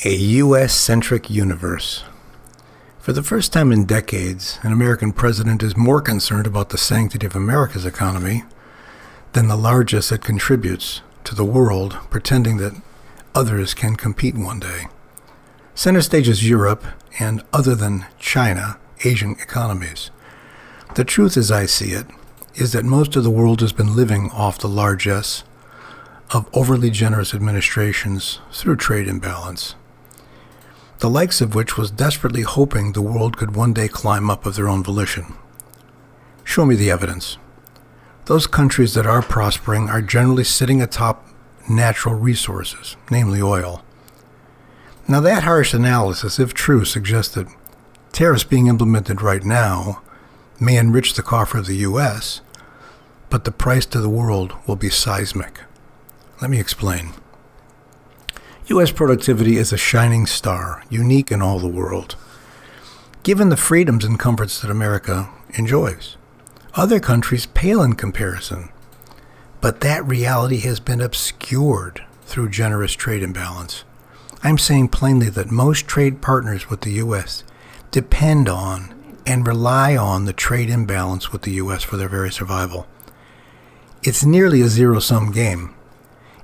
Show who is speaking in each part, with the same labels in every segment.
Speaker 1: A U.S.-centric universe. For the first time in decades, an American president is more concerned about the sanctity of America's economy than the largest that contributes to the world, pretending that others can compete one day. Center stage is Europe and, other than China, Asian economies. The truth, as I see it, is that most of the world has been living off the largesse of overly generous administrations through trade imbalance, the likes of which was desperately hoping the world could one day climb up of their own volition. Show me the evidence. Those countries that are prospering are generally sitting atop natural resources, namely oil. Now that harsh analysis, if true, suggests that tariffs being implemented right now may enrich the coffer of the U.S., but the price to the world will be seismic. Let me explain. U.S. productivity is a shining star, unique in all the world, given the freedoms and comforts that America enjoys. Other countries pale in comparison, but that reality has been obscured through generous trade imbalance. I'm saying plainly that most trade partners with the U.S. depend on and rely on the trade imbalance with the U.S. for their very survival. It's nearly a zero-sum game,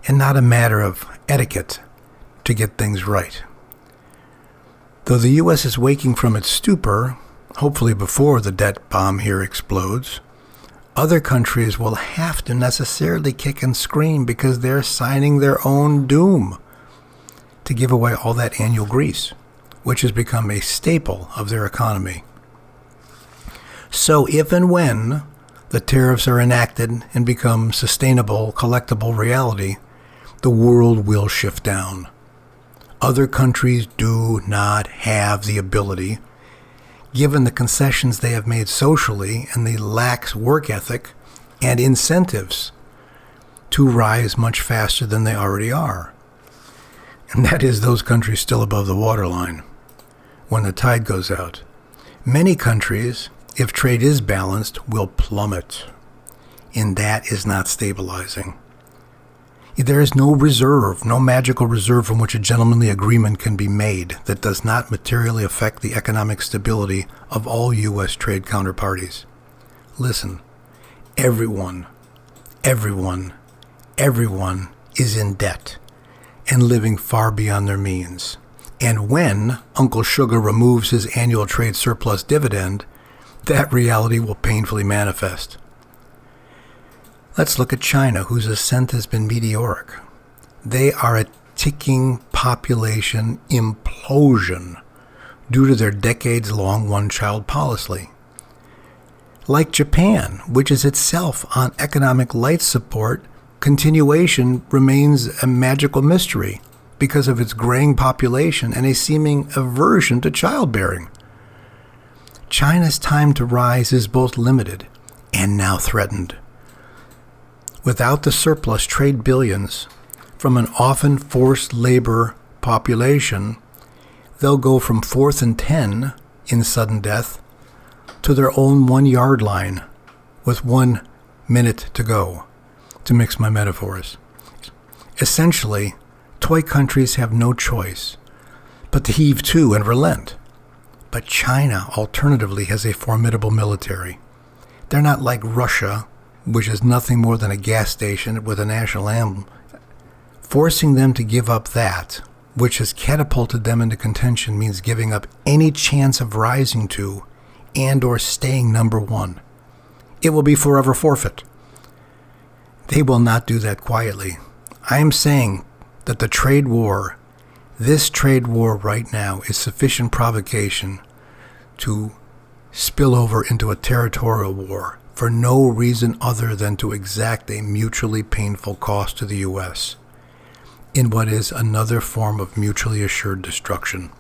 Speaker 1: and not a matter of etiquette to get things right. Though the U.S. is waking from its stupor, hopefully before the debt bomb here explodes, other countries will have to necessarily kick and scream because they're signing their own doom to give away all that annual grease, which has become a staple of their economy. So if and when the tariffs are enacted and become sustainable, collectible reality, the world will shift down. Other countries do not have the ability, given the concessions they have made socially and the lax work ethic and incentives, to rise much faster than they already are. And that is those countries still above the waterline when the tide goes out. Many countries, if trade is balanced, will plummet, and that is not stabilizing. There is no reserve, no magical reserve from which a gentlemanly agreement can be made that does not materially affect the economic stability of all U.S. trade counterparties. Listen, everyone is in debt and living far beyond their means. And when Uncle Sugar removes his annual trade surplus dividend, that reality will painfully manifest. Let's look at China, whose ascent has been meteoric. They are a ticking population implosion due to their decades-long one-child policy. Like Japan, which is itself on economic light support, continuation remains a magical mystery because of its graying population and a seeming aversion to childbearing. China's time to rise is both limited and now threatened. Without the surplus trade billions from an often forced labor population, they'll go from 4th and 10 in sudden death to their own 1-yard line with 1 minute to go, to mix my metaphors. Essentially, toy countries have no choice but to heave to and relent. But China, alternatively, has a formidable military. They're not like Russia, which is nothing more than a gas station with a national emblem. Forcing them to give up that, which has catapulted them into contention, means giving up any chance of rising to and or staying number one. It will be forever forfeit. They will not do that quietly. I am saying that the trade war, this trade war right now, is sufficient provocation to spill over into a territorial war for no reason other than to exact a mutually painful cost to the U.S. in what is another form of mutually assured destruction.